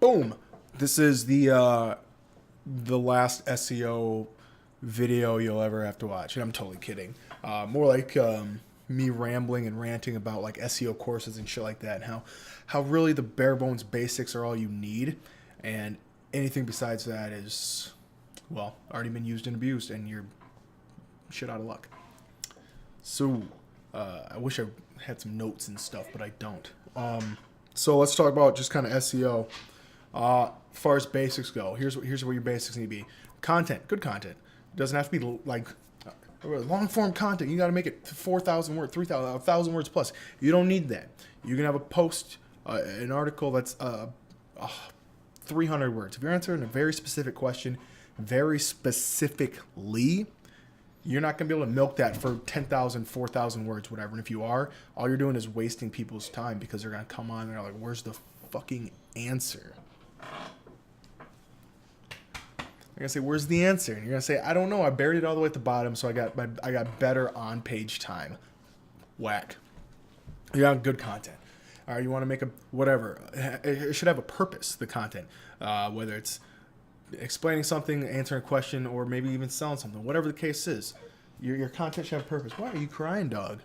Boom. This is the last SEO video you'll ever have to watch, and I'm totally kidding. More like me rambling and ranting about like SEO courses and shit like that, and how really the bare bones basics are all you need, and anything besides that is, well, already been used and abused, and you're shit out of luck. So I wish I had some notes and stuff, but I don't. So let's talk about just kind of SEO. As far as basics go, here's where your basics need to be. Content, good content. It doesn't have to be like long form content. You got to make it 4,000 words, 3,000, 1,000 words plus. You don't need that. You can have a post, an article that's 300 words. If you're answering a very specific question, very specifically, you're not going to be able to milk that for 10,000, 4,000 words, whatever. And if you are, all you're doing is wasting people's time because they're going to come on and they're like, where's the fucking answer? They're going to say, where's the answer? And you're going to say, I don't know. I buried it all the way at the bottom, so I got better on-page time. Whack. You got good content. All right, you want to make a whatever. It should have a purpose, the content. Whether it's explaining something, answering a question, or maybe even selling something. Whatever the case is, your content should have a purpose. Why are you crying, dog?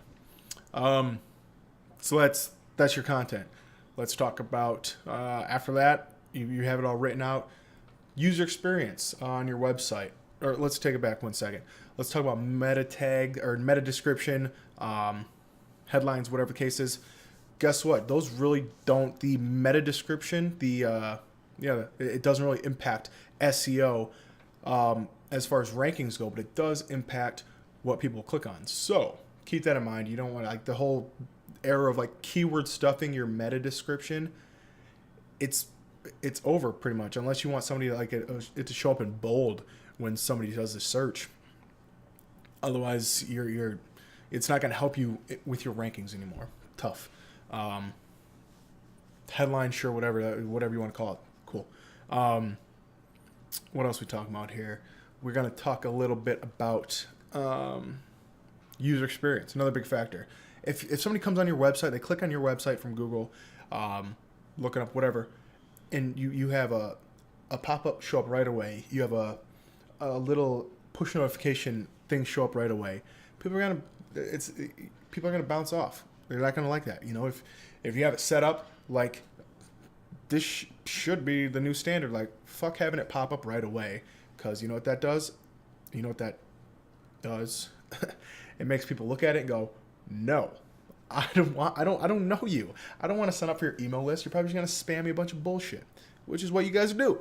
So that's your content. Let's talk about, after that, you have it all written out. User experience on your website. Or let's take it back 1 second. Let's talk about meta tag or meta description, headlines, whatever the case is. Guess what? Those really don't. The meta description, it doesn't really impact SEO as far as rankings go, but it does impact what people click on. So keep that in mind. You don't want like the whole era of like keyword stuffing your meta description. It's over pretty much, unless you want somebody like it to show up in bold when somebody does a search. Otherwise, it's not going to help you with your rankings anymore. Tough. Headline, sure, whatever you want to call it. Cool. What else we talking about here? We're going to talk a little bit about user experience, another big factor. If somebody comes on your website, they click on your website from Google, looking up whatever, and you have a pop-up show up right away. You have a little push notification thing show up right away. People are gonna bounce off. They're not gonna like that. You know, if you have it set up like this should be the new standard, like fuck having it pop up right away, because you know what that does? You know what that does? It makes people look at it and go, no. I don't know you. I don't want to sign up for your email list. You're probably just going to spam me a bunch of bullshit, which is what you guys do.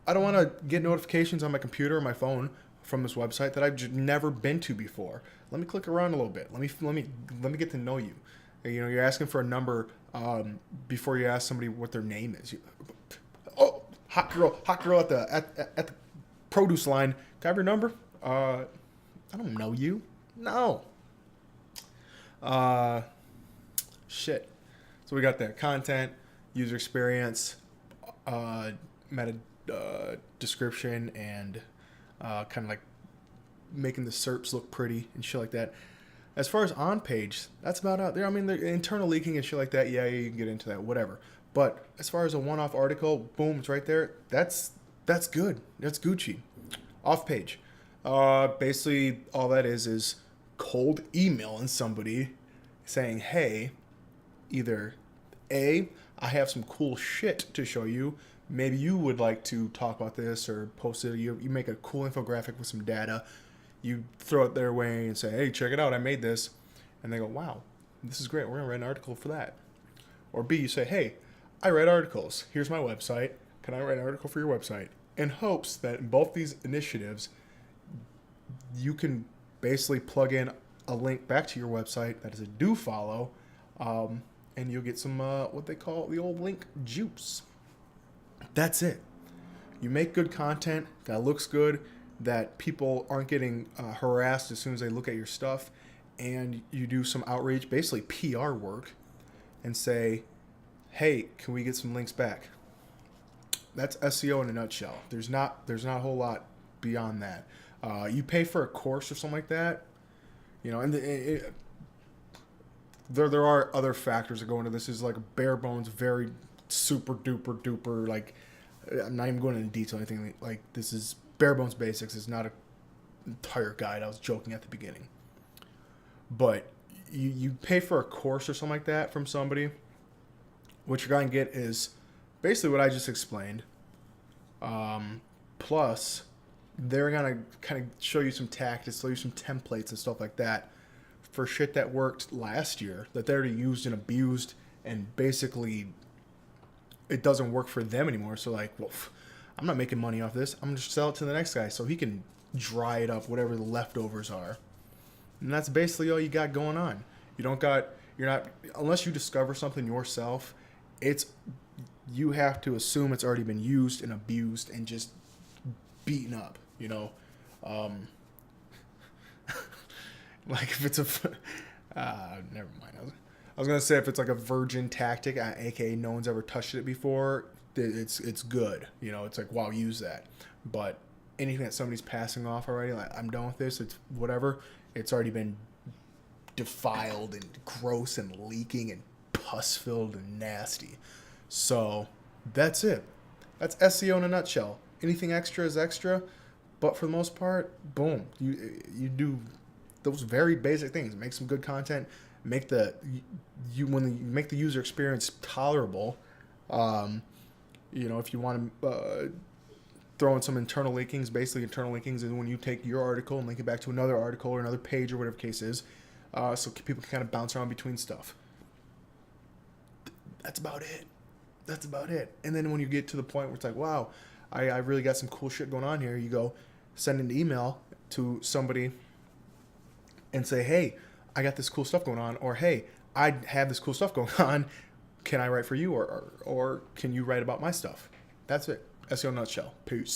I don't want to get notifications on my computer or my phone from this website that I've just never been to before. Let me click around a little bit. Let me get to know you. You know, you're asking for a number before you ask somebody what their name is. Oh, hot girl at the produce line. Can I have your number? I don't know you. No. Shit. So we got there. Content, user experience, meta description, and kind of like making the SERPs look pretty and shit like that. As far as on page, that's about out there. I mean, the internal leaking and shit like that, yeah, you can get into that, whatever. But as far as a one-off article, boom, it's right there. That's good. That's Gucci. Off page. Basically, all that is cold emailing somebody saying, hey, either A, I have some cool shit to show you. Maybe you would like to talk about this or post it. You make a cool infographic with some data. You throw it their way and say, hey, check it out. I made this. And they go, wow, this is great. We're going to write an article for that. Or B, you say, hey, I write articles. Here's my website. Can I write an article for your website? In hopes that in both these initiatives, you can basically plug in a link back to your website that is a do follow, and you'll get some what they call the old link juice. That's it. You make good content that looks good, that people aren't getting harassed as soon as they look at your stuff, and you do some outreach, basically PR work, and say, hey, can we get some links back? That's SEO in a nutshell. There's not a whole lot beyond that. You pay for a course or something like that, you know, and there are other factors that go into this. Is like a bare bones, very super duper duper like. I'm not even going into detail or anything. Like, this is bare bones basics. It's not an entire guide. I was joking at the beginning. But you pay for a course or something like that from somebody. What you're going to get is basically what I just explained. Plus, they're going to kind of show you some tactics, show you some templates and stuff like that for shit that worked last year that they already used and abused, and basically it doesn't work for them anymore. So like, well, I'm not making money off this. I'm just sell it to the next guy so he can dry it up, whatever the leftovers are. And that's basically all you got going on. You're not, unless you discover something yourself, you have to assume it's already been used and abused and just beaten up, you know? Like if it's never mind. I was going to say if it's like a virgin tactic, aka no one's ever touched it before, it's good. You know, it's like, wow, use that. But anything that somebody's passing off already, like, I'm done with this, it's whatever, it's already been defiled and gross and leaking and pus filled and nasty. So that's it. That's SEO in a nutshell. Anything extra is extra, but for the most part, boom, you do those very basic things. Make some good content. Make when you make the user experience tolerable. You know, if you want to throw in some internal linkings, basically internal linkings is when you take your article and link it back to another article or another page or whatever the case is, so people can kind of bounce around between stuff. That's about it. And then when you get to the point where it's like, wow, I really got some cool shit going on here, you go send an email to somebody and say, hey, I got this cool stuff going on, or hey, I have this cool stuff going on. Can I write for you, or can you write about my stuff? That's it. SEO nutshell. Peace.